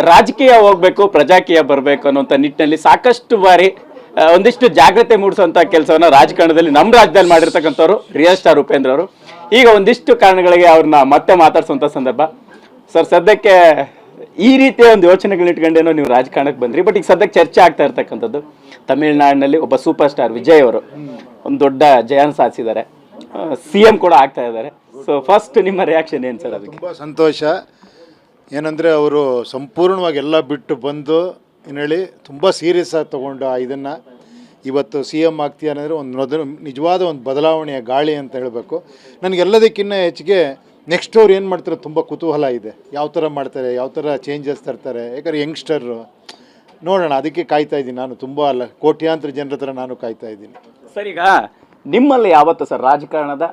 ರಾಜಕೀಯ ಹೋಗ್ಬೇಕು ಪ್ರಜಾಕೀಯ ಬರಬೇಕು ಅನ್ನೋಂಥ ನಿಟ್ಟಿನಲ್ಲಿ ಸಾಕಷ್ಟು ಬಾರಿ ಒಂದಿಷ್ಟು ಜಾಗೃತಿ ಮೂಡಿಸುವಂಥ ಕೆಲಸವನ್ನ ರಾಜಕಾರಣದಲ್ಲಿ ನಮ್ಮ ರಾಜ್ಯದಲ್ಲಿ ಮಾಡಿರ್ತಕ್ಕಂಥವ್ರು ರಿಯಲ್ ಸ್ಟಾರ್ ಉಪೇಂದ್ರ ಅವರು. ಈಗ ಒಂದಿಷ್ಟು ಕಾರಣಗಳಿಗೆ ಅವ್ರನ್ನ ಮತ್ತೆ ಮಾತಾಡ್ಸುವಂಥ ಸಂದರ್ಭ. ಸರ್, ಸದ್ಯಕ್ಕೆ ಈ ರೀತಿಯ ಒಂದು ಯೋಚನೆಗಳನ್ನ ಇಟ್ಕೊಂಡೇನೋ ನೀವು ರಾಜಕಾರಣಕ್ಕೆ ಬಂದ್ರಿ. ಬಟ್ ಈಗ ಸದ್ಯಕ್ಕೆ ಚರ್ಚೆ ಆಗ್ತಾ ಇರ್ತಕ್ಕಂಥದ್ದು ತಮಿಳುನಾಡಿನಲ್ಲಿ ಒಬ್ಬ ಸೂಪರ್ ಸ್ಟಾರ್ ವಿಜಯ್ ಅವರು ಒಂದು ದೊಡ್ಡ ಜಯನ ಸಾಧಿಸಿದ್ದಾರೆ, CM ಕೂಡ ಆಗ್ತಾ ಇದ್ದಾರೆ. ಸೊ ಫಸ್ಟ್ ನಿಮ್ಮ ರಿಯಾಕ್ಷನ್ ಏನು ಸರ್? ಅದಕ್ಕೆ ತುಂಬ ಸಂತೋಷ. ಏನಂದರೆ ಅವರು ಸಂಪೂರ್ಣವಾಗಿ ಎಲ್ಲ ಬಿಟ್ಟು ಬಂದು ಏನೇಳಿ ತುಂಬ ಸೀರಿಯಸ್ ಆಗಿ ತೊಗೊಂಡು ಇದನ್ನು ಇವತ್ತು CM ಆಗ್ತೀಯ ಅಂದರೆ ಒಂದು ನಿಜವಾದ ಒಂದು ಬದಲಾವಣೆಯ ಗಾಳಿ ಅಂತ ಹೇಳಬೇಕು. ನನಗೆಲ್ಲದಕ್ಕಿಂತ ಹೆಚ್ಚಿಗೆ ನೆಕ್ಸ್ಟ್ ಅವ್ರು ಏನು ಮಾಡ್ತಾರೆ ತುಂಬ ಕುತೂಹಲ ಇದೆ. ಯಾವ ಥರ ಮಾಡ್ತಾರೆ, ಯಾವ ಥರ ಚೇಂಜಸ್ ತರ್ತಾರೆ. ಯಾಕಂದರೆ ಯಂಗ್ಸ್ಟರು ನೋಡೋಣ, ಅದಕ್ಕೆ ಕಾಯ್ತಾ ಇದ್ದೀನಿ ನಾನು. ತುಂಬ ಅಲ್ಲ, ಕೋಟ್ಯಾಂತರ ಜನರ ಹತ್ರ ನಾನು ಕಾಯ್ತಾ ಇದ್ದೀನಿ. ಸರ್, ಈಗ ನಿಮ್ಮಲ್ಲಿ ಯಾವತ್ತು ಸರ್ ರಾಜಕಾರಣದ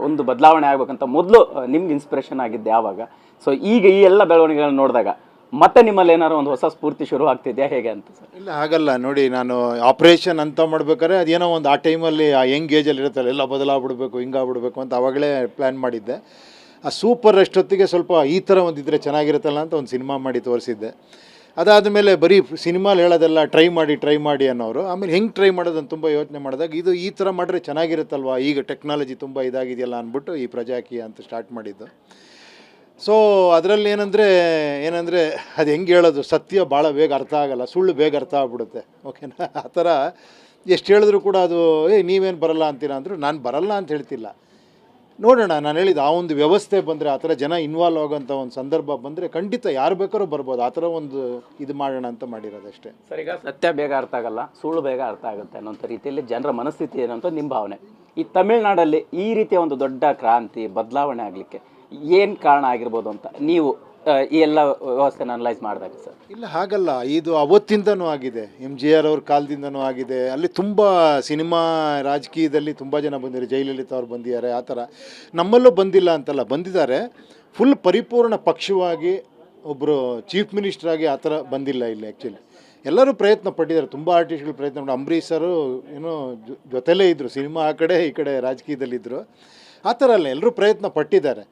ಒಂದು ಬದಲಾವಣೆ ಆಗ್ಬೇಕಂತ ಮೊದಲು ನಿಮ್ಗೆ ಇನ್ಸ್ಪಿರೇಷನ್ ಆಗಿದ್ದು ಯಾವಾಗ? ಸೊ ಈಗ ಈ ಎಲ್ಲ ಬೆಳವಣಿಗೆಗಳನ್ನ ನೋಡಿದಾಗ ಮತ್ತೆ ನಿಮ್ಮಲ್ಲಿ ಏನಾದ್ರು ಒಂದು ಹೊಸ ಸ್ಫೂರ್ತಿ ಶುರು ಆಗ್ತಿದೆಯಾ ಹೇಗೆ ಅಂತ ಸರ್? ಇಲ್ಲ, ಹಾಗಲ್ಲ ನೋಡಿ. ನಾನು ಆಪ್ರೇಷನ್ ಅಂತ ಮಾಡ್ಬೇಕಾದ್ರೆ ಅದೇನೋ ಒಂದು ಆ ಟೈಮಲ್ಲಿ ಆ ಯಂಗ್ ಏಜಲ್ಲಿ ಇರುತ್ತಲ್ಲ, ಎಲ್ಲ ಬದಲಾಗ್ಬಿಡ್ಬೇಕು, ಹಿಂಗಾಗ್ಬಿಡ್ಬೇಕು ಅಂತ ಅವಾಗಲೇ ಪ್ಲ್ಯಾನ್ ಮಾಡಿದ್ದೆ. ಆ ಸೂಪರ್ ಅಷ್ಟೊತ್ತಿಗೆ ಸ್ವಲ್ಪ ಈ ಥರ ಒಂದಿದ್ರೆ ಚೆನ್ನಾಗಿರುತ್ತಲ್ಲ ಅಂತ ಒಂದು ಸಿನಿಮಾ ಮಾಡಿ ತೋರಿಸಿದ್ದೆ. ಅದಾದ ಮೇಲೆ ಬರೀ ಸಿನಿಮಾಲಿ ಹೇಳೋದೆಲ್ಲ ಟ್ರೈ ಮಾಡಿ ಅನ್ನೋರು. ಆಮೇಲೆ ಹೆಂಗೆ ಟ್ರೈ ಮಾಡೋದನ್ನು ತುಂಬ ಯೋಚನೆ ಮಾಡಿದಾಗ ಇದು ಈ ಥರ ಮಾಡಿದ್ರೆ ಚೆನ್ನಾಗಿರುತ್ತಲ್ವ, ಈಗ ಟೆಕ್ನಾಲಜಿ ತುಂಬ ಇದಾಗಿದೆಯಲ್ಲ ಅಂದ್ಬಿಟ್ಟು ಈ ಪ್ರಜಾಕೀಯ ಅಂತ ಸ್ಟಾರ್ಟ್ ಮಾಡಿದ್ದು. ಸೊ ಅದರಲ್ಲಿ ಏನಂದರೆ ಅದು ಹೆಂಗೆ ಹೇಳೋದು, ಸತ್ಯ ಭಾಳ ಬೇಗ ಅರ್ಥ ಆಗೋಲ್ಲ, ಸುಳ್ಳು ಬೇಗ ಅರ್ಥ ಆಗ್ಬಿಡುತ್ತೆ. ಓಕೆನಾ? ಆ ಥರ ಎಷ್ಟು ಹೇಳಿದ್ರು ಕೂಡ ಅದು ನೀವೇನು ಬರಲ್ಲ ಅಂತೀರಾ ಅಂದರು. ನಾನು ಬರಲ್ಲ ಅಂತ ಹೇಳ್ತಿಲ್ಲ, ನೋಡೋಣ. ನಾನು ಹೇಳಿದ್ದು ಆ ಒಂದು ವ್ಯವಸ್ಥೆ ಬಂದರೆ, ಆ ಥರ ಜನ ಇನ್ವಾಲ್ವ್ ಆಗೋಂಥ ಒಂದು ಸಂದರ್ಭ ಬಂದರೆ ಖಂಡಿತ ಯಾರು ಬೇಕಾದ್ರೂ ಬರ್ಬೋದು. ಆ ಥರ ಒಂದು ಇದು ಮಾಡೋಣ ಅಂತ ಮಾಡಿರೋದಷ್ಟೇ. ಸರ್, ಈಗ ಸತ್ಯ ಬೇಗ ಅರ್ಥ ಆಗಲ್ಲ, ಸುಳ್ಳು ಬೇಗ ಅರ್ಥ ಆಗುತ್ತೆ ಅನ್ನೋಂಥ ರೀತಿಯಲ್ಲಿ ಜನರ ಮನಸ್ಥಿತಿ ಏನು ಅಂತ ನಿಮ್ಮ ಭಾವನೆ. ಈ ತಮಿಳುನಾಡಲ್ಲಿ ಈ ರೀತಿಯ ಒಂದು ದೊಡ್ಡ ಕ್ರಾಂತಿ ಬದಲಾವಣೆ ಆಗಲಿಕ್ಕೆ ಏನು ಕಾರಣ ಆಗಿರ್ಬೋದು ಅಂತ ನೀವು ಈ ಎಲ್ಲ ವ್ಯವಸ್ಥೆನ ಅನಲೈಸ್ ಮಾಡಿದಾಗ ಸರ್? ಇಲ್ಲ, ಹಾಗಲ್ಲ. ಇದು ಅವತ್ತಿಂದನೂ ಆಗಿದೆ, MGR ಅವ್ರ ಕಾಲದಿಂದನೂ ಆಗಿದೆ. ಅಲ್ಲಿ ತುಂಬ ಸಿನಿಮಾ ರಾಜಕೀಯದಲ್ಲಿ ತುಂಬ ಜನ ಬಂದಿದ್ದಾರೆ. ಜಯಲಲಿತಾ ಅವ್ರು ಬಂದಿದ್ದಾರೆ. ಆ ಥರ ನಮ್ಮಲ್ಲೂ ಬಂದಿಲ್ಲ ಅಂತಲ್ಲ, ಬಂದಿದ್ದಾರೆ. ಫುಲ್ ಪರಿಪೂರ್ಣ ಪಕ್ಷವಾಗಿ ಒಬ್ಬರು ಚೀಫ್ ಮಿನಿಸ್ಟ್ರಾಗಿ ಆ ಥರ ಬಂದಿಲ್ಲ ಇಲ್ಲಿ. ಆ್ಯಕ್ಚುಲಿ ಎಲ್ಲರೂ ಪ್ರಯತ್ನ ಪಟ್ಟಿದ್ದಾರೆ, ತುಂಬ ಆರ್ಟಿಸ್ಟ್ಗಳು ಪ್ರಯತ್ನ ಮಾಡಿ. ಅಂಬರೀಷ್ ಸರು ಏನೋ ಜೊತೆಲೇ ಇದ್ದರು, ಸಿನಿಮಾ ಆ ಕಡೆ ಈ ಕಡೆ ರಾಜಕೀಯದಲ್ಲಿದ್ದರು. ಆ ಥರ ಅಲ್ಲ, ಎಲ್ಲರೂ ಪ್ರಯತ್ನ ಪಟ್ಟಿದ್ದಾರೆ.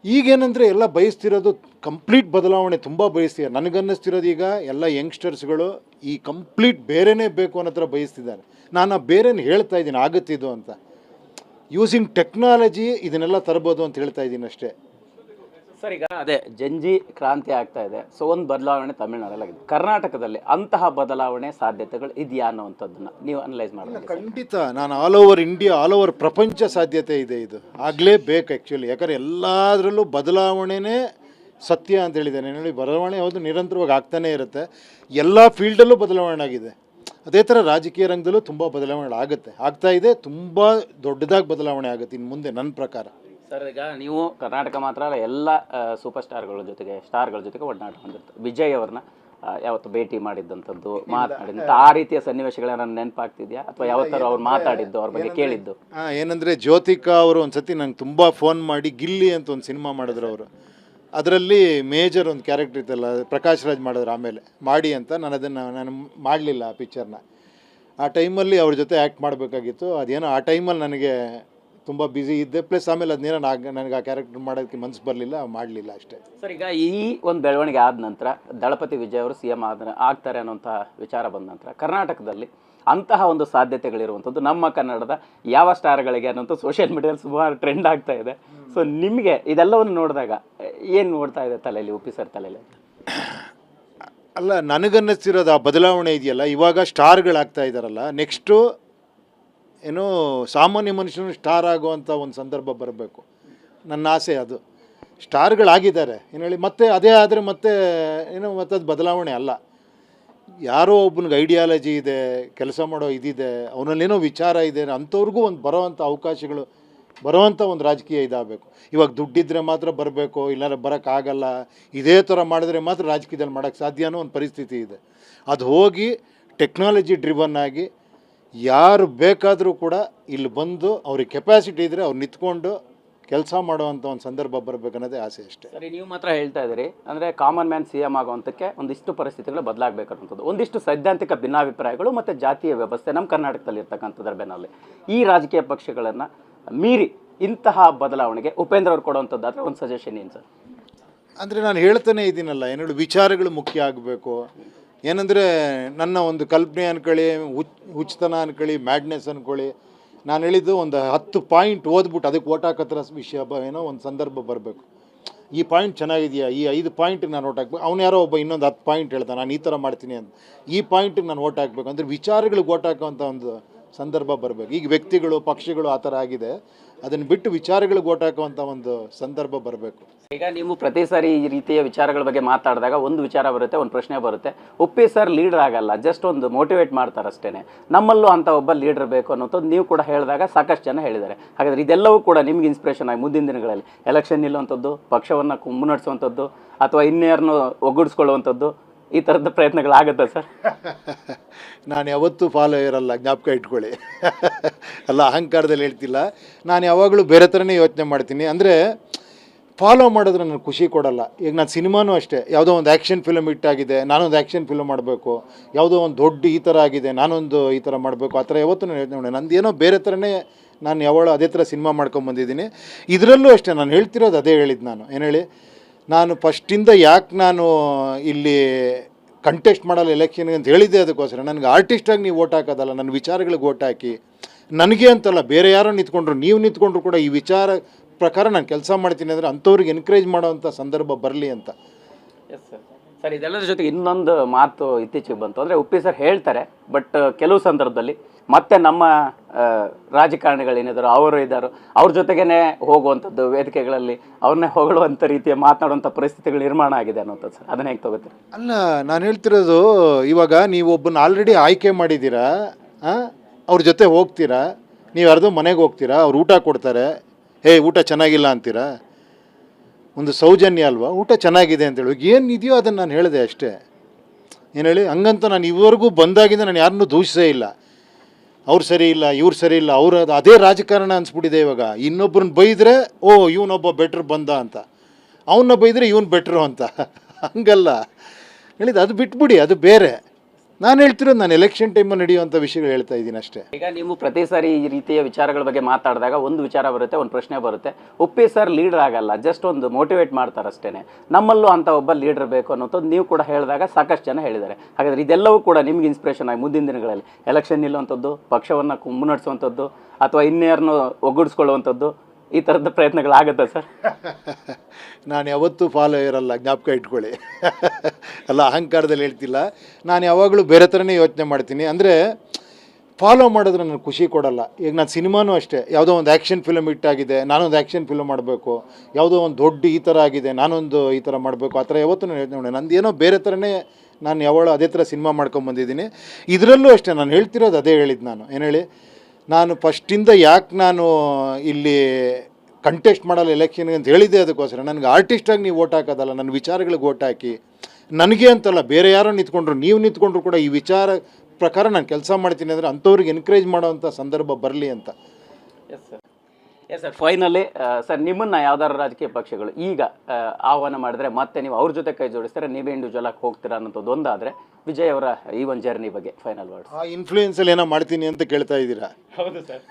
ಈಗೇನೆಂದರೆ ಎಲ್ಲ ಬಯಸ್ತಿರೋದು ಕಂಪ್ಲೀಟ್ ಬದಲಾವಣೆ, ತುಂಬ ಬಯಸ್ತಿದ್ದಾರೆ. ನನಗನ್ನಿಸ್ತಿರೋದು ಈಗ ಎಲ್ಲ ಯಂಗ್ಸ್ಟರ್ಸ್ಗಳು ಈ ಕಂಪ್ಲೀಟ್ ಬೇರೆಯೇ ಬೇಕು ಅನ್ನೋ ಥರ ಬಯಸ್ತಿದ್ದಾರೆ. ನಾನು ಬೇರೆನೇ ಹೇಳ್ತಾ ಇದ್ದೀನಿ, ಆಗುತ್ತಿದ್ದು ಅಂತ. ಯೂಸಿಂಗ್ ಟೆಕ್ನಾಲಜಿ ಇದನ್ನೆಲ್ಲ ತರ್ಬೋದು ಅಂತ ಹೇಳ್ತಾ ಇದ್ದೀನಿ ಅಷ್ಟೇ. ಸರ್, ಈಗ ಅದೇ ಜಂಜಿ ಕ್ರಾಂತಿ ಆಗ್ತಾ ಇದೆ. ಸೊ ಒಂದು ಬದಲಾವಣೆ ತಮಿಳುನಾಡಲ್ಲಿ ಆಗಿದೆ. ಕರ್ನಾಟಕದಲ್ಲಿ ಅಂತಹ ಬದಲಾವಣೆ ಸಾಧ್ಯತೆಗಳು ಇದೆಯಾ ಅನ್ನೋವಂಥದ್ದನ್ನು ನೀವು ಅನಲೈಸ್ ಮಾಡಬೇಕು? ಖಂಡಿತ. ನಾನು all over India, all over ಪ್ರಪಂಚ ಸಾಧ್ಯತೆ ಇದೆ. ಇದು ಆಗಲೇಬೇಕು ಆ್ಯಕ್ಚುಲಿ. ಯಾಕಂದರೆ ಎಲ್ಲದರಲ್ಲೂ ಬದಲಾವಣೆನೇ ಸತ್ಯ ಅಂತ ಹೇಳಿದ್ದೇನೆ. ನೋಡಿ, ಬದಲಾವಣೆ ಯಾವುದು ನಿರಂತರವಾಗಿ ಆಗ್ತಾನೇ ಇರುತ್ತೆ. ಎಲ್ಲ ಫೀಲ್ಡಲ್ಲೂ ಬದಲಾವಣೆ ಆಗಿದೆ. ಅದೇ ಥರ ರಾಜಕೀಯ ರಂಗದಲ್ಲೂ ತುಂಬ ಬದಲಾವಣೆ ಆಗುತ್ತೆ, ಆಗ್ತಾ ಇದೆ. ತುಂಬ ದೊಡ್ಡದಾಗಿ ಬದಲಾವಣೆ ಆಗುತ್ತೆ ಇನ್ನು ಮುಂದೆ ನನ್ನ ಪ್ರಕಾರ. ಸರ್, ಈಗ ನೀವು ಕರ್ನಾಟಕ ಮಾತ್ರ ಅಲ್ಲ, ಎಲ್ಲ ಸೂಪರ್ ಸ್ಟಾರ್ಗಳ ಜೊತೆಗೆ ಒಡನಾಟ ಹೊಂದಿರ್ತಾರೆ. ವಿಜಯ್ ಅವ್ರನ್ನ ಯಾವತ್ತು ಭೇಟಿ ಮಾಡಿದ್ದಂಥದ್ದು, ಮಾತನಾಡಿದಂಥ ಆ ರೀತಿಯ ಸನ್ನಿವೇಶಗಳನ್ನ ನೆನಪಾಗ್ತಿದೆಯಾ? ಅಥವಾ ಯಾವತ್ತಾರು ಅವ್ರು ಮಾತಾಡಿದ್ದು, ಅವ್ರ ಬಗ್ಗೆ ಕೇಳಿದ್ದು? ಏನಂದರೆ ಜ್ಯೋತಿಕಾ ಅವರು ಒಂದು ಸತಿ ನಂಗೆ ತುಂಬ ಫೋನ್ ಮಾಡಿ ಗಿಲ್ಲಿ ಅಂತ ಒಂದು ಸಿನಿಮಾ ಮಾಡಿದ್ರು ಅವರು. ಅದರಲ್ಲಿ ಮೇಜರ್ ಒಂದು ಕ್ಯಾರೆಕ್ಟರ್ ಇತ್ತಲ್ಲ, ಪ್ರಕಾಶ್ ರಾಜ್ ಮಾಡಿದ್ರು. ಆಮೇಲೆ ಮಾಡಿ ಅಂತ ನಾನು ಮಾಡಲಿಲ್ಲ ಆ ಪಿಕ್ಚರ್ನ. ಆ ಟೈಮಲ್ಲಿ ಅವ್ರ ಜೊತೆ ಆ್ಯಕ್ಟ್ ಮಾಡಬೇಕಾಗಿತ್ತು. ಅದೇನೋ ಆ ಟೈಮಲ್ಲಿ ನನಗೆ ತುಂಬ ಬ್ಯುಸಿ ಇದ್ದೆ. ಪ್ಲಸ್ ಆಮೇಲೆ ಅದನ್ನೇನೋ ನನಗೆ ಆ ಕ್ಯಾರೆಕ್ಟರ್ ಮಾಡೋದಕ್ಕೆ ಮನಸ್ಸು ಬರಲಿಲ್ಲ, ಮಾಡಲಿಲ್ಲ ಅಷ್ಟೇ. ಸರ್, ಈಗ ಈ ಒಂದು ಬೆಳವಣಿಗೆ ಆದ ನಂತರ ದಳಪತಿ ವಿಜಯ್ ಅವರು CM ಆಗ್ತಾರೆ ಅನ್ನೋಂಥ ವಿಚಾರ ಬಂದ ನಂತರ ಕರ್ನಾಟಕದಲ್ಲಿ ಅಂತಹ ಒಂದು ಸಾಧ್ಯತೆಗಳಿರುವಂಥದ್ದು ನಮ್ಮ ಕನ್ನಡದ ಯಾವ ಸ್ಟಾರ್ಗಳಿಗೆ ಅನ್ನೋಂಥ ಸೋಷಿಯಲ್ ಮೀಡಿಯಾದಲ್ಲಿ ಸುಮಾರು ಟ್ರೆಂಡ್ ಆಗ್ತಾ ಇದೆ. ಸೊ ನಿಮಗೆ ಇದೆಲ್ಲವನ್ನು ನೋಡಿದಾಗ ಏನು ನೋಡ್ತಾ ಇದೆ ತಲೆಯಲ್ಲಿ, ಉಪ್ಪಿ ಸರ್ ತಲೆಯಲ್ಲಿ? ಅಲ್ಲ, ನನಗನ್ನಿಸ್ತಿರೋದು ಆ ಬದಲಾವಣೆ ಇದೆಯಲ್ಲ, ಇವಾಗ ಸ್ಟಾರ್ಗಳಾಗ್ತಾ ಇದ್ದಾರಲ್ಲ, ನೆಕ್ಸ್ಟು ಏನೋ ಸಾಮಾನ್ಯ ಮನುಷ್ಯನು ಸ್ಟಾರ್ ಆಗುವಂಥ ಒಂದು ಸಂದರ್ಭ ಬರಬೇಕು. ನನ್ನ ಆಸೆ ಅದು. ಸ್ಟಾರ್ಗಳಾಗಿದ್ದಾರೆ ಏನು ಹೇಳಿ, ಮತ್ತೆ ಅದೇ ಆದರೆ ಮತ್ತೆ ಏನೋ ಮತ್ತದು ಬದಲಾವಣೆ ಅಲ್ಲ. ಯಾರೋ ಒಬ್ಬನಿಗೆ ಐಡಿಯಾಲಜಿ ಇದೆ, ಕೆಲಸ ಮಾಡೋ ಇದಿದೆ, ಅವನಲ್ಲೇನೋ ವಿಚಾರ ಇದೆ, ಅಂಥವ್ರಿಗೂ ಒಂದು ಬರೋವಂಥ ಅವಕಾಶಗಳು, ಬರೋವಂಥ ಒಂದು ರಾಜಕೀಯ ಇದಾಗಬೇಕು. ಇವಾಗ ದುಡ್ಡಿದ್ರೆ ಮಾತ್ರ ಬರಬೇಕು, ಇಲ್ಲಾಂದ್ರೆ ಬರೋಕ್ಕಾಗಲ್ಲ, ಇದೇ ಥರ ಮಾಡಿದ್ರೆ ಮಾತ್ರ ರಾಜಕೀಯದಲ್ಲಿ ಮಾಡೋಕ್ಕೆ ಸಾಧ್ಯ ಅನ್ನೋ ಒಂದು ಪರಿಸ್ಥಿತಿ ಇದೆ. ಅದು ಹೋಗಿ ಟೆಕ್ನಾಲಜಿ ಡ್ರಿವನ್ ಆಗಿ ಯಾರು ಬೇಕಾದರೂ ಕೂಡ ಇಲ್ಲಿ ಬಂದು ಅವ್ರಿಗೆ ಕೆಪಾಸಿಟಿ ಇದ್ದರೆ ಅವ್ರು ನಿಂತ್ಕೊಂಡು ಕೆಲಸ ಮಾಡುವಂಥ ಒಂದು ಸಂದರ್ಭ ಬರಬೇಕನ್ನೋದೇ ಆಸೆ ಅಷ್ಟೇ. ಸರಿ, ನೀವು ಮಾತ್ರ ಹೇಳ್ತಾ ಇದ್ದೀರಿ ಅಂದರೆ ಕಾಮನ್ ಮ್ಯಾನ್ CM ಆಗುವಂಥಕ್ಕೆ ಒಂದಿಷ್ಟು ಪರಿಸ್ಥಿತಿಗಳು ಬದಲಾಗಬೇಕನ್ನೋಂಥದ್ದು, ಒಂದಿಷ್ಟು ಸೈದ್ಧಾಂತಿಕ ಭಿನ್ನಾಭಿಪ್ರಾಯಗಳು ಮತ್ತು ಜಾತಿಯ ವ್ಯವಸ್ಥೆ ನಮ್ಮ ಕರ್ನಾಟಕದಲ್ಲಿ ಇರ್ತಕ್ಕಂಥದ್ರ ಬೆನ್ನಲ್ಲಿ ಈ ರಾಜಕೀಯ ಪಕ್ಷಗಳನ್ನು ಮೀರಿ ಇಂತಹ ಬದಲಾವಣೆಗೆ ಉಪೇಂದ್ರ ಅವ್ರು ಕೊಡುವಂಥದ್ದಾದರೆ ಒಂದು ಸಜೆಷನ್ ಏನು ಸರ್? ಅಂದರೆ ನಾನು ಹೇಳ್ತಾನೆ ಇದ್ದೀನಲ್ಲ, ಏನು ವಿಚಾರಗಳು ಮುಖ್ಯ ಆಗಬೇಕು. ಏನಂದರೆ ನನ್ನ ಒಂದು ಕಲ್ಪನೆ ಅನ್ಕೊಳ್ಳಿ, ಹುಚ್ಚತನ ಅನ್ಕೊಳ್ಳಿ, ಮ್ಯಾಡ್ನೆಸ್ ಅನ್ಕೊಳ್ಳಿ, ನಾನು ಹೇಳಿದ್ದು ಒಂದು 10 ಪಾಯಿಂಟ್ ಓದ್ಬಿಟ್ಟು ಅದಕ್ಕೆ ಓಟ್ ಹಾಕೋತ್ರ ವಿಷಯ ಏನೋ ಒಂದು ಸಂದರ್ಭ ಬರಬೇಕು. ಈ ಪಾಯಿಂಟ್ ಚೆನ್ನಾಗಿದೆಯಾ, ಈ 5 ಪಾಯಿಂಟಿಗೆ ನಾನು ಓಟ್ ಹಾಕ್ಬೇಕು. ಅವ್ನು ಯಾರೋ ಒಬ್ಬ ಇನ್ನೊಂದು 10 ಪಾಯಿಂಟ್ ಹೇಳ್ತಾನೆ, ನಾನು ಈ ಥರ ಮಾಡ್ತೀನಿ ಅಂತ. ಈ ಪಾಯಿಂಟಿಗೆ ನಾನು ಓಟ್ ಹಾಕಬೇಕು ಅಂದರೆ ವಿಚಾರಗಳಿಗೆ ಓಟ್ ಹಾಕೋವಂಥ ಒಂದು ಸಂದರ್ಭ ಬರಬೇಕು. ಈಗ ವ್ಯಕ್ತಿಗಳು, ಪಕ್ಷಗಳು ಆ ಥರ ಆಗಿದೆ. ಅದನ್ನು ಬಿಟ್ಟು ವಿಚಾರಗಳಿಗೆ ಓಟ್ ಹಾಕುವಂಥ ಒಂದು ಸಂದರ್ಭ ಬರಬೇಕು. ಈಗ ನೀವು ಪ್ರತಿ ಸಾರಿ ಈ ರೀತಿಯ ವಿಚಾರಗಳ ಬಗ್ಗೆ ಮಾತಾಡಿದಾಗ ಒಂದು ವಿಚಾರ ಬರುತ್ತೆ, ಒಂದು ಪ್ರಶ್ನೆ ಬರುತ್ತೆ. ಉಪ್ಪಿ ಸರ್ ಲೀಡರ್ ಆಗಲ್ಲ, ಜಸ್ಟ್ ಒಂದು ಮೋಟಿವೇಟ್ ಮಾಡ್ತಾರೆ ಅಷ್ಟೇ. ನಮ್ಮಲ್ಲೂ ಅಂತ ಒಬ್ಬ ಲೀಡರ್ ಬೇಕು ಅನ್ನೋದು ನೀವು ಕೂಡ ಹೇಳಿದಾಗ ಸಾಕಷ್ಟು ಜನ ಹೇಳಿದ್ದಾರೆ. ಹಾಗಾದರೆ ಇದೆಲ್ಲವೂ ಕೂಡ ನಿಮ್ಗೆ ಇನ್ಸ್ಪಿರೇಷನ್ ಆಗಿ ಮುಂದಿನ ದಿನಗಳಲ್ಲಿ ಎಲೆಕ್ಷನ್ ನಿಲ್ಲುವಂಥದ್ದು, ಪಕ್ಷವನ್ನು ಮುನ್ನಡೆಸುವಂಥದ್ದು, ಅಥವಾ ಇನ್ಯಾರನ್ನು ಒಗ್ಗೂಡಿಸ್ಕೊಳ್ಳುವಂಥದ್ದು, ಈ ಥರದ ಪ್ರಯತ್ನಗಳಾಗುತ್ತೆ ಸರ್? ನಾನು ಯಾವತ್ತೂ ಫಾಲೋ ಇರಲ್ಲ, ಜ್ಞಾಪಕ ಇಟ್ಕೊಳ್ಳಿ. ಅಲ್ಲ, ಅಹಂಕಾರದಲ್ಲಿ ಹೇಳ್ತಿಲ್ಲ. ನಾನು ಯಾವಾಗಲೂ ಬೇರೆ ಥರನೇ ಯೋಚನೆ ಮಾಡ್ತೀನಿ. ಅಂದರೆ ಫಾಲೋ ಮಾಡಿದ್ರೆ ನನಗೆ ಖುಷಿ ಕೊಡಲ್ಲ. ಈಗ ನಾನು ಸಿನಿಮಾನೂ ಅಷ್ಟೇ, ಯಾವುದೋ ಒಂದು ಆ್ಯಕ್ಷನ್ ಫಿಲಮ್ ಇಟ್ಟಾಗಿದೆ, ನಾನೊಂದು ಆ್ಯಕ್ಷನ್ ಫಿಲಮ್ ಮಾಡಬೇಕು, ಯಾವುದೋ ಒಂದು ದೊಡ್ಡ ಈ ಥರ ಆಗಿದೆ, ನಾನೊಂದು ಈ ಥರ ಮಾಡಬೇಕು, ಆ ಥರ ಯಾವತ್ತೂ ನಾನು ಯೋಚನೆ ಮಾಡಿ ನಂದೇನೋ ಬೇರೆ ಥರನೇ ನಾನು ಯಾವಾಗಲೂ ಅದೇ ಥರ ಸಿನಿಮಾ ಮಾಡ್ಕೊಂಬಂದಿದ್ದೀನಿ. ಇದರಲ್ಲೂ ಅಷ್ಟೇ ನಾನು ಹೇಳ್ತಿರೋದು ಅದೇ ಹೇಳಿದ್ದು. ನಾನು ಏನು ಹೇಳಿ, ನಾನು ಫಸ್ಟಿಂದ ಯಾಕೆ ನಾನು ಇಲ್ಲಿ ಕಂಟೆಸ್ಟ್ ಮಾಡಲ್ಲ ಎಲೆಕ್ಷನ್ಗೆ ಅಂತ ಹೇಳಿದ್ದೆ ಅದಕ್ಕೋಸ್ಕರ. ನನಗೆ ಆರ್ಟಿಸ್ಟಾಗಿ ನೀವು ಓಟ್ ಹಾಕೋದಲ್ಲ, ನನ್ನ ವಿಚಾರಗಳಿಗೆ ಓಟ್ ಹಾಕಿ. ನನಗೆ ಅಂತಲ್ಲ, ಬೇರೆ ಯಾರೋ ನಿಂತ್ಕೊಂಡ್ರು, ನೀವು ನಿಂತ್ಕೊಂಡ್ರು ಕೂಡ ಈ ವಿಚಾರ ಪ್ರಕಾರ ನಾನು ಕೆಲಸ ಮಾಡ್ತೀನಿ ಅಂದರೆ ಅಂಥವ್ರಿಗೆ ಎನ್ಕರೇಜ್ ಮಾಡೋವಂಥ ಸಂದರ್ಭ ಬರಲಿ ಅಂತ. Yes sir. ಸರ್, ಇದೆಲ್ಲರ ಜೊತೆಗೆ ಇನ್ನೊಂದು ಮಾತು ಇತ್ತೀಚೆಗೆ ಬಂತು. ಅಂದರೆ ಉಪ್ಪಿ ಸರ್ ಹೇಳ್ತಾರೆ, ಬಟ್ ಕೆಲವು ಸಂದರ್ಭದಲ್ಲಿ ಮತ್ತೆ ನಮ್ಮ ರಾಜಕಾರಣಿಗಳೇನಿದ್ದಾರೋ ಅವರು ಇದ್ದಾರೋ ಅವ್ರ ಜೊತೆಗೇ ಹೋಗುವಂಥದ್ದು, ವೇದಿಕೆಗಳಲ್ಲಿ ಅವ್ರನ್ನೇ ಹೊಗಳುವಂಥ ರೀತಿಯ ಮಾತನಾಡುವಂಥ ಪರಿಸ್ಥಿತಿಗಳು ನಿರ್ಮಾಣ ಆಗಿದೆ ಅನ್ನೋಂಥದ್ದು ಸರ್. ಅದನ್ನ ಹೇಗೆ ತಗೋತೀರಿ? ಅಲ್ಲ, ನಾನು ಹೇಳ್ತಿರೋದು, ಇವಾಗ ನೀವು ಒಬ್ಬನ ಆಲ್ರೆಡಿ ಆಯ್ಕೆ ಮಾಡಿದ್ದೀರಾ, ಅವ್ರ ಜೊತೆ ಹೋಗ್ತೀರಾ, ನೀವು ಯಾರ್ದೋ ಮನೆಗೆ ಹೋಗ್ತೀರಾ, ಅವ್ರು ಊಟ ಕೊಡ್ತಾರೆ, ಹೇ ಊಟ ಚೆನ್ನಾಗಿಲ್ಲ ಅಂತೀರಾ? ಒಂದು ಸೌಜನ್ಯ ಅಲ್ವಾ? ಊಟ ಚೆನ್ನಾಗಿದೆ ಅಂತೇಳಿ ಏನು ಇದೆಯೋ ಅದನ್ನು ನಾನು ಹೇಳಿದೆ ಅಷ್ಟೇ. ಏನು ಹೇಳಿ, ಹಂಗಂತ ನಾನು ಇದುವರೆಗೂ ಬಂದಾಗಿಂದ ನಾನು ಯಾರನ್ನೂ ದೂಷಿಸೇ ಇಲ್ಲ. ಅವ್ರು ಸರಿ ಇಲ್ಲ, ಇವ್ರು ಸರಿ ಇಲ್ಲ, ಅವ್ರು ಅದೇ ರಾಜಕಾರಣ ಅನಿಸ್ಬಿಟ್ಟಿದೆ ಇವಾಗ. ಇನ್ನೊಬ್ಬರನ್ನ ಬೈದರೆ ಓ ಇವನೊಬ್ಬ ಬೆಟ್ರ್ ಬಂದ ಅಂತ, ಅವನ್ನ ಬೈದರೆ ಇವನು ಬೆಟ್ರು ಅಂತ. ಹಂಗಲ್ಲ ಹೇಳಿದ್ದು, ಅದು ಬಿಟ್ಬಿಡಿ, ಅದು ಬೇರೆ. ನಾನು ಹೇಳ್ತಿರೋದು ನಾನು ಎಲೆಕ್ಷನ್ ಟೈಮಲ್ಲಿ ನಡೆಯುವಂಥ ವಿಷಯಗಳು ಹೇಳ್ತಾ ಇದ್ದೀನಿ ಅಷ್ಟೇ. ಈಗ ನೀವು ಪ್ರತಿ ಸಾರಿ ಈ ರೀತಿಯ ವಿಚಾರಗಳ ಬಗ್ಗೆ ಮಾತಾಡಿದಾಗ ಒಂದು ವಿಚಾರ ಬರುತ್ತೆ, ಒಂದು ಪ್ರಶ್ನೆ ಬರುತ್ತೆ. ಉಪ್ಪಿ ಸರ್ ಲೀಡರ್ ಆಗಲ್ಲ, ಜಸ್ಟ್ ಒಂದು ಮೋಟಿವೇಟ್ ಮಾಡ್ತಾರೆ ಅಷ್ಟೇ. ನಮ್ಮಲ್ಲೂ ಅಂತ ಒಬ್ಬ ಲೀಡರ್ ಬೇಕು ಅನ್ನೋದು ನೀವು ಕೂಡ ಹೇಳಿದಾಗ ಸಾಕಷ್ಟು ಜನ ಹೇಳಿದ್ದಾರೆ. ಹಾಗಾದರೆ ಇದೆಲ್ಲವೂ ಕೂಡ ನಿಮ್ಗೆ ಇನ್ಸ್ಪಿರೇಷನ್ ಆಗಿ ಮುಂದಿನ ದಿನಗಳಲ್ಲಿ ಎಲೆಕ್ಷನ್ ನಿಲ್ಲುವಂಥದ್ದು, ಪಕ್ಷವನ್ನು ಮುನ್ನಡೆಸುವಂಥದ್ದು, ಅಥವಾ ಇನ್ಯಾರನ್ನು ಒಗ್ಗೂಡಿಸ್ಕೊಳ್ಳುವಂಥದ್ದು, ಈ ಥರದ ಪ್ರಯತ್ನಗಳಾಗುತ್ತೆ ಸರ್? ನಾನು ಯಾವತ್ತೂ ಫಾಲೋ ಇರಲ್ಲ, ಜ್ಞಾಪಕ ಇಟ್ಕೊಳ್ಳಿ. ಅಲ್ಲ, ಅಹಂಕಾರದಲ್ಲಿ ಹೇಳ್ತಿಲ್ಲ. ನಾನು ಯಾವಾಗಲೂ ಬೇರೆ ಥರನೇ ಯೋಚನೆ ಮಾಡ್ತೀನಿ. ಅಂದರೆ ಫಾಲೋ ಮಾಡಿದ್ರೆ ನನಗೆ ಖುಷಿ ಕೊಡಲ್ಲ. ಈಗ ನಾನು ಸಿನಿಮಾನೂ ಅಷ್ಟೇ, ಯಾವುದೋ ಒಂದು ಆ್ಯಕ್ಷನ್ ಫಿಲಮ್ ಇಟ್ಟಾಗಿದೆ, ನಾನೊಂದು ಆ್ಯಕ್ಷನ್ ಫಿಲಮ್ ಮಾಡಬೇಕು, ಯಾವುದೋ ಒಂದು ದೊಡ್ಡ ಈ ಥರ ಆಗಿದೆ, ನಾನೊಂದು ಈ ಥರ ಮಾಡಬೇಕು, ಆ ಥರ ಯಾವತ್ತೂ ನಾನು ಯೋಚನೆ ಮಾಡಿ ನಂದೇನೋ ಬೇರೆ ಥರನೇ ನಾನು ಯಾವಾಗಲೂ ಅದೇ ಥರ ಸಿನಿಮಾ ಮಾಡ್ಕೊಂಬಂದಿದ್ದೀನಿ. ಇದರಲ್ಲೂ ಅಷ್ಟೇ ನಾನು ಹೇಳ್ತಿರೋದು ಅದೇ ಹೇಳಿದ್ದು. ನಾನು ಏನು ಹೇಳಿ, ನಾನು ಫಸ್ಟಿಂದ ಯಾಕೆ ನಾನು ಇಲ್ಲಿ ಕಂಟೆಸ್ಟ್ ಮಾಡಲ್ಲ ಎಲೆಕ್ಷನ್ಗೆ ಅಂತ ಹೇಳಿದ್ದೆ ಅದಕ್ಕೋಸ್ಕರ. ನನಗೆ ಆರ್ಟಿಸ್ಟಾಗಿ ನೀವು ಓಟ್ ಹಾಕೋದಲ್ಲ, ನನ್ನ ವಿಚಾರಗಳಿಗೆ ಓಟ್ ಹಾಕಿ. ನನಗೆ ಅಂತಲ್ಲ, ಬೇರೆ ಯಾರೋ ನಿಂತ್ಕೊಂಡ್ರು, ನೀವು ನಿಂತ್ಕೊಂಡ್ರು ಕೂಡ ಈ ವಿಚಾರ ಪ್ರಕಾರ ನಾನು ಕೆಲಸ ಮಾಡ್ತೀನಿ ಅಂದರೆ ಅಂಥವ್ರಿಗೆ ಎನ್ಕರೇಜ್ ಮಾಡೋವಂಥ ಸಂದರ್ಭ ಬರಲಿ ಅಂತ. Yes sir. Yes sir, finally sir, ನಿಮ್ಮನ್ನು ಯಾವ್ದಾದ್ರು ರಾಜಕೀಯ ಪಕ್ಷಗಳು ಈಗ ಆಹ್ವಾನ ಮಾಡಿದ್ರೆ ಮತ್ತೆ ನೀವು ಅವ್ರ ಜೊತೆ ಕೈ ಜೋಡಿಸ್ತಾರೆ, ನೀವೇ ಇಂಡಿವಿಜುವಲ್ ಆಗಿ ಹೋಗ್ತೀರಾ ಅನ್ನೋದು ಒಂದಾದರೆ, ವಿಜಯ್ ಅವರ ಈ ಒಂದು ಜರ್ನಿ ಬಗ್ಗೆ ಫೈನಲ್ ವರ್ಡ್ಸ್. ಆ ಇನ್ಫ್ಲೂಯೆನ್ಸಲ್ಲಿ ಏನೋ ಮಾಡ್ತೀನಿ ಅಂತ ಕೇಳ್ತಾ ಇದ್ದೀರಾ? ಹೌದು ಸರ್.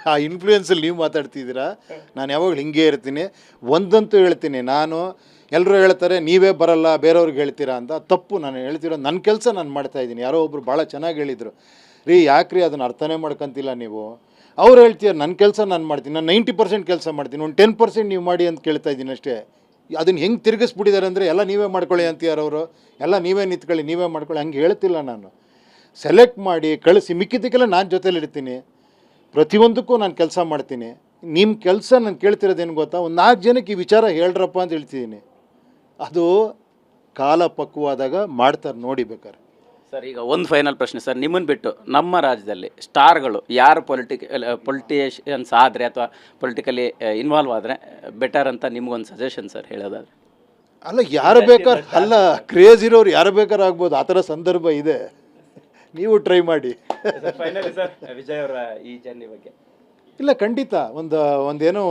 ಆ ಇನ್ಫ್ಲೂಯೆನ್ಸಲ್ಲಿ ನೀವು ಮಾತಾಡ್ತಿದ್ದೀರಾ. ನಾನು ಯಾವಾಗಲೂ ಹಿಂಗೆ ಇರ್ತೀನಿ. ಒಂದಂತೂ ಹೇಳ್ತೀನಿ, ನಾನು ಎಲ್ಲರೂ ಹೇಳ್ತಾರೆ ನೀವೇ ಬರಲ್ಲ ಬೇರೆಯವ್ರಿಗೆ ಹೇಳ್ತೀರಾ ಅಂತ. ತಪ್ಪು. ನಾನು ಹೇಳ್ತಿರೋ ನನ್ನ ಕೆಲಸ ನಾನು ಮಾಡ್ತಾಯಿದ್ದೀನಿ. ಯಾರೋ ಒಬ್ಬರು ಭಾಳ ಚೆನ್ನಾಗಿ ಹೇಳಿದರು, ರೀ ಯಾಕ್ರಿ ಅದನ್ನು ಅರ್ಥನೇ ಮಾಡ್ಕೊತಿಲ್ಲ ನೀವು. ಅವ್ರು ಹೇಳ್ತೀರ ನನ್ನ ಕೆಲಸ ನಾನು ಮಾಡ್ತೀನಿ, ನಾನು 90% ಕೆಲಸ ಮಾಡ್ತೀನಿ, ಒಂದು 10% ನೀವು ಮಾಡಿ ಅಂತ ಕೇಳ್ತಾ ಇದ್ದೀನಿ ಅಷ್ಟೇ. ಅದನ್ನು ಹೆಂಗೆ ತಿರುಗಿಸ್ಬಿಟ್ಟಿದ್ದಾರೆ ಅಂದರೆ ಎಲ್ಲ ನೀವೇ ಮಾಡ್ಕೊಳ್ಳಿ ಅಂತೀಯಾರ ಅವರು, ಎಲ್ಲ ನೀವೇ ನಿಂತ್ಕೊಳ್ಳಿ, ನೀವೇ ಮಾಡ್ಕೊಳ್ಳಿ. ಹಂಗೆ ಹೇಳ್ತಿಲ್ಲ. ನಾನು ಸೆಲೆಕ್ಟ್ ಮಾಡಿ ಕಳಿಸಿ, ಮಿಕ್ಕಿದ್ದಕ್ಕೆಲ್ಲ ನಾನು ಜೊತೇಲಿ ಇರ್ತೀನಿ, ಪ್ರತಿಯೊಂದಕ್ಕೂ ನಾನು ಕೆಲಸ ಮಾಡ್ತೀನಿ. ನಿಮ್ಮ ಕೆಲಸ ನಾನು ಕೇಳ್ತಿರೋದೇನು ಗೊತ್ತಾ, ಒಂದು 4 ಜನಕ್ಕೆ ಈ ವಿಚಾರ ಹೇಳ್ರಪ್ಪ ಅಂತ ಹೇಳ್ತಿದ್ದೀನಿ. ಅದು ಕಾಲ ಪಕ್ವಾದಾಗ ಮಾಡ್ತಾರೆ ನೋಡಿ ಬೇಕಾರೆ. ಸರ್, ಈಗ ಒಂದು ಫೈನಲ್ ಪ್ರಶ್ನೆ ಸರ್, ನಿಮ್ಮನ್ನು ಬಿಟ್ಟು ನಮ್ಮ ರಾಜ್ಯದಲ್ಲಿ ಸ್ಟಾರ್ಗಳು ಯಾರು ಪೊಲಿಟಿಷಿಯನ್ಸ್ ಆದರೆ ಅಥವಾ ಪೊಲಿಟಿಕಲಿ ಇನ್ವಾಲ್ವ್ ಆದರೆ ಬೆಟರ್ ಅಂತ ನಿಮ್ಗೊಂದು ಸಜೆಷನ್ ಸರ್ ಹೇಳೋದಾದ್ರೆ? ಅಲ್ಲ, ಯಾರು ಬೇಕಾದ್ರೆ, ಅಲ್ಲ ಕ್ರೇಜ್ ಇರೋರು ಯಾರು ಬೇಕಾದ್ರೆ ಆಗ್ಬೋದು, ಆ ಥರ ಸಂದರ್ಭ ಇದೆ. ನೀವು ಟ್ರೈ ಮಾಡಿ. ಫೈನಲಿ ಸರ್, ವಿಜಯ್ ಅವರ ಈ ಜರ್ನಿ ಬಗ್ಗೆ? ಇಲ್ಲ, ಖಂಡಿತ ಒಂದೇನೋ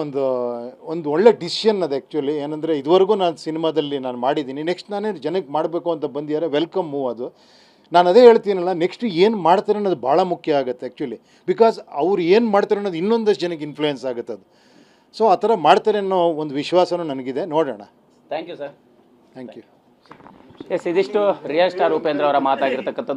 ಒಂದು ಒಳ್ಳೆ ಡಿಸಿಷನ್ ಅದು. ಆ್ಯಕ್ಚುಲಿ ಏನಂದರೆ ಇದುವರೆಗೂ ನಾನು ಸಿನಿಮಾದಲ್ಲಿ ನಾನು ಮಾಡಿದ್ದೀನಿ. ನೆಕ್ಸ್ಟ್ ನಾನೇ ಜನಕ್ಕೆ ಮಾಡಬೇಕು ಅಂತ ಬಂದಿದ್ದಾರೆ, ವೆಲ್ಕಮ್ ಮೂವ್ ಅದು. ನಾನು ಅದೇ ಹೇಳ್ತೀನಲ್ಲ, ನೆಕ್ಸ್ಟ್ ಏನು ಮಾಡ್ತಾರೆ ಅನ್ನೋದು ಭಾಳ ಮುಖ್ಯ ಆಗುತ್ತೆ ಆ್ಯಕ್ಚುಲಿ. ಬಿಕಾಸ್ ಅವ್ರು ಏನು ಮಾಡ್ತಾರೆ ಅನ್ನೋದು ಇನ್ನೊಂದಷ್ಟು ಜನಕ್ಕೆ ಇನ್ಫ್ಲೂಯೆನ್ಸ್ ಆಗುತ್ತೆ ಅದು. ಸೊ ಆ ಥರ ಮಾಡ್ತಾರೆ ಅನ್ನೋ ಒಂದು ವಿಶ್ವಾಸನೂ ನನಗಿದೆ. ನೋಡೋಣ. Thank you sir. Thank you. Yes, ಇದಿಷ್ಟು ರಿಯಲ್ ಸ್ಟಾರ್ ಉಪೇಂದ್ರ ಅವರ ಮಾತಾಗಿರ್ತಕ್ಕಂಥದ್ದು.